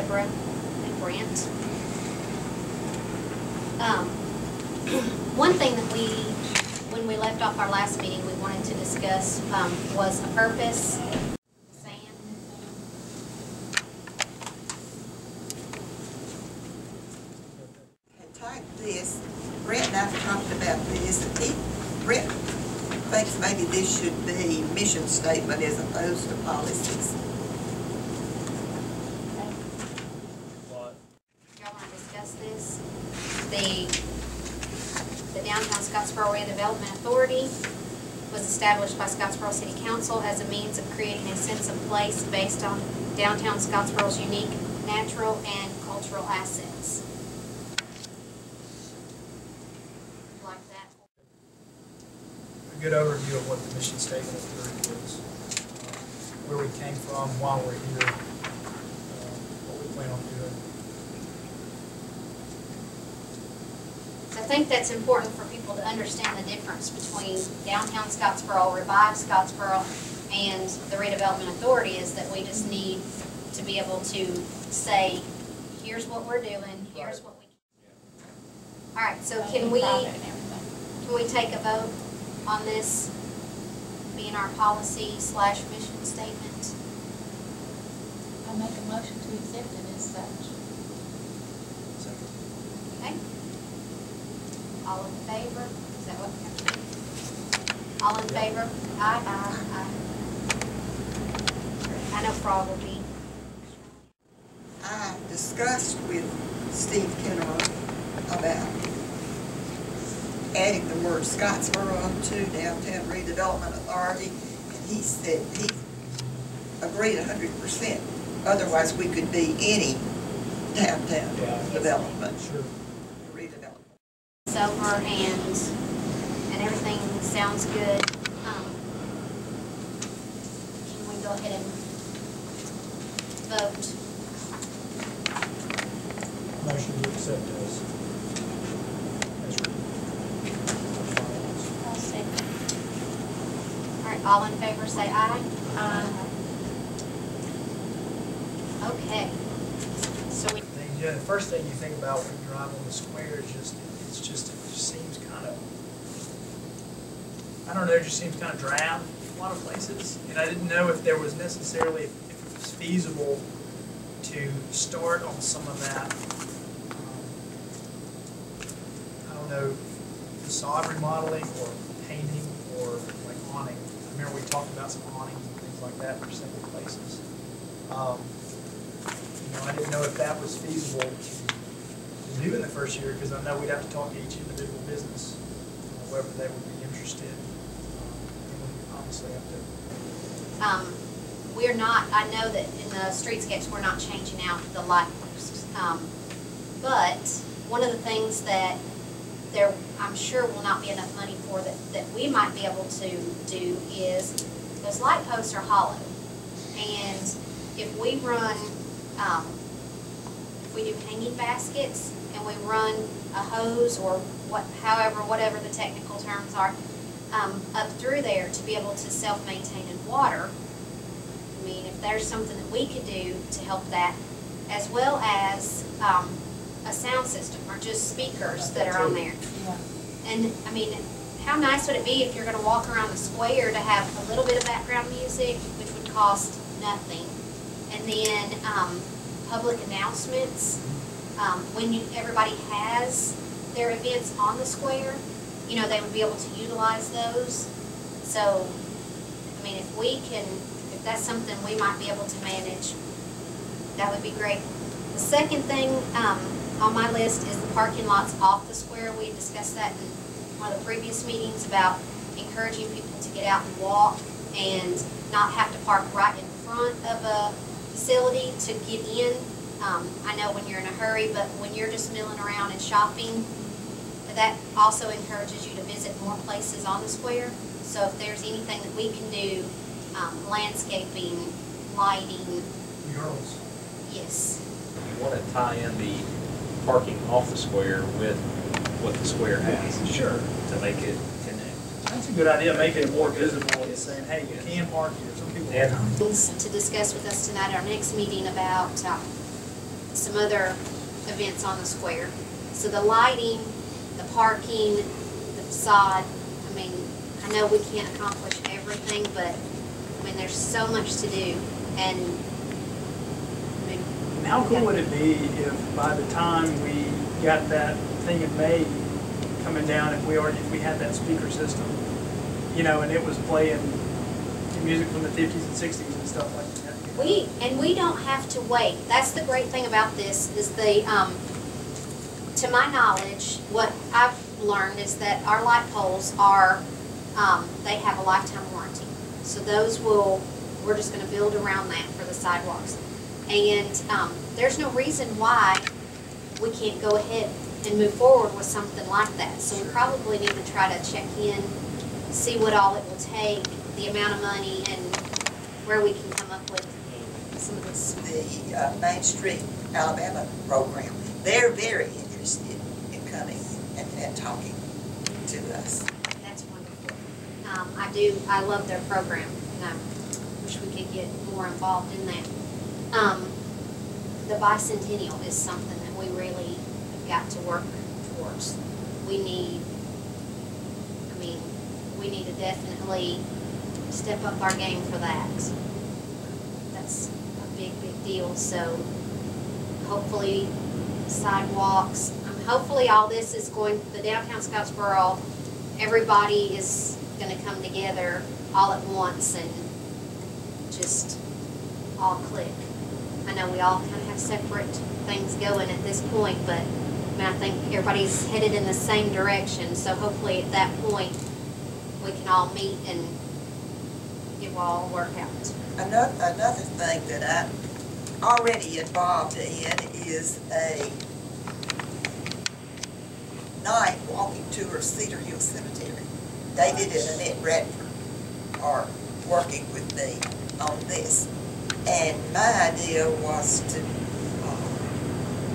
Deborah and Brent. One thing that when we left off our last meeting, we wanted to discuss was a purpose. Type this. Brent and I have talked about this. Brent thinks maybe this should be mission statement as opposed to policies. What? Y'all want to discuss this? The Downtown Scottsboro Redevelopment Authority was established by Scottsboro City Council as a means of creating a sense of place based on downtown Scottsboro's unique natural and cultural assets. Like that. A good overview of what the mission statement of the authority is, where we came from, why we're here, what we plan on doing. I think that's important for people to understand the difference between downtown Scottsboro, Revive Scottsboro, and the Redevelopment Authority is that we just need to be able to say, here's what we're doing, here's what we can. All right, so can we take a vote on this being our policy/mission statement? I'll make a motion to accept it as such. Okay. All in favor? Is that what we have to do? All in favor? Aye, aye, aye. I know Frog will be. I discussed with Steve Kenner about adding the word Scottsboro to Downtown Redevelopment Authority, and he said he agreed 100%. Otherwise, we could be any downtown development. Sure. It's over and everything sounds good. Can we go ahead and vote? Motion to accept as written. I'll second. All right, all in favor say aye. Aye. Okay. So we. Yeah, the first thing you think about when you drive on the square is just, it just seems kind of, I don't know, it just seems kind of drab in a lot of places. And I didn't know if there was necessarily, if it was feasible to start on some of that, I don't know, facade remodeling or painting or like awning. I remember we talked about some awnings and things like that for several places. I didn't know if that was feasible to do in the first year, because I know we'd have to talk to each individual business, whether they would be interested. And we obviously have to. We're not, I know that in the streetscapes we're not changing out the light posts. But one of the things that there, I'm sure will not be enough money for that we might be able to do is those light posts are hollow. And if we run, if we do hanging baskets and we run a hose or whatever the technical terms are, up through there to be able to self-maintain in water, I mean, if there's something that we could do to help that, as well as a sound system or just speakers that are on there. Yeah. And I mean, how nice would it be if you're going to walk around the square to have a little bit of background music, which would cost nothing, and then public announcements when everybody has their events on the square, you know, they would be able to utilize those. So, I mean, if that's something we might be able to manage, that would be great. The second thing on my list is the parking lots off the square. We discussed that in one of the previous meetings about encouraging people to get out and walk and not have to park right in front of a facility to get in. I know when you're in a hurry, but when you're just milling around and shopping, that also encourages you to visit more places on the square. So if there's anything that we can do, landscaping, lighting. Murals. Yes. You want to tie in the parking off the square with what the square has. Sure. To make it connect. That's a good idea, making it more visible and saying, hey, you can park here. Some people And To discuss with us tonight at our next meeting about some other events on the square. So the lighting, the parking, the facade, I mean, I know we can't accomplish everything, but I mean, there's so much to do, and I mean. And how cool would it be if by the time we got that thing in May coming down, if we had that speaker system, you know, and it was playing music from the 50s and 60s and stuff like that. We don't have to wait. That's the great thing about this, is to my knowledge, what I've learned is that our light poles are, they have a lifetime warranty. So those we're just going to build around that for the sidewalks. And there's no reason why we can't go ahead and move forward with something like that. So we probably need to try to check in, see what all it will take, the amount of money, and where we can come up with some of this. The Main Street Alabama program, they're very interested in coming and talking to us. That's wonderful. I love their program, and I wish we could get more involved in that. The bicentennial is something that we really have got to work towards. We need to definitely step up our game for that. That's a big, big deal. So hopefully sidewalks, hopefully all this is going, the downtown Scottsboro, everybody is going to come together all at once and just all click. I know we all kind of have separate things going at this point, but I think everybody's headed in the same direction. So hopefully at that point we can all meet and it will all work out. Another thing that I'm already involved in is a night walking tour of Cedar Hill Cemetery. David and Annette Bradford are working with me on this. And my idea was to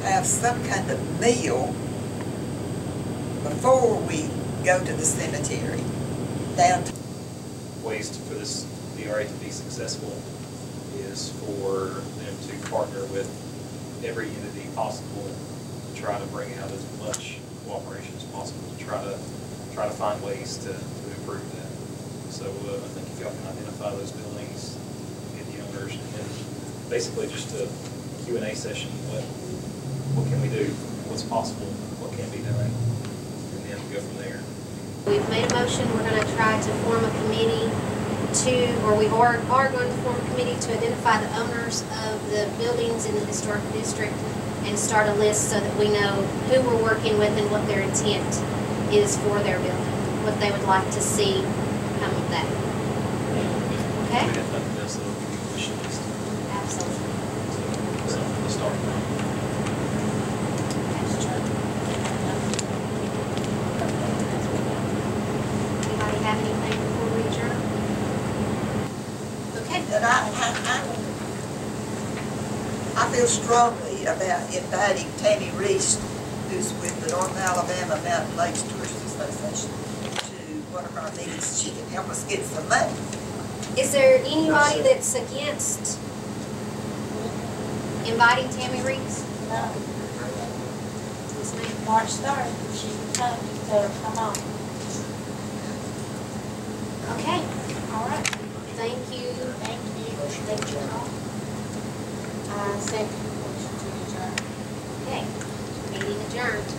have some kind of meal before we go to the cemetery. Ways for this DRA to be successful is for them to partner with every entity possible to try to bring out as much cooperation as possible to try to find ways to improve that. So I think if y'all can identify those buildings, get the owners, and then basically just a Q&A session. What can we do? What's possible? What can be done? And then go from there. We've made a motion. We're going to try to form a committee we are going to form a committee to identify the owners of the buildings in the historic district and start a list so that we know who we're working with and what their intent is for their building, what they would like to see come of that. Okay? We have nothing else that will give you a wish list. Absolutely. So let's start with that. Anybody have anything before we adjourn? Okay. And I feel strongly about inviting Tammy Reese, who's with the North Alabama Mountain Lakes Tourist Association, to one of our meetings. She can help us get some money. Is there anybody that's against inviting Tammy Reeves? No, Yes, ma'am. March 3rd, she can come, you tell her, come on. Okay. All right. Thank you. Thank you. Thank you all. Second motion to adjourn. Okay. Meeting adjourned.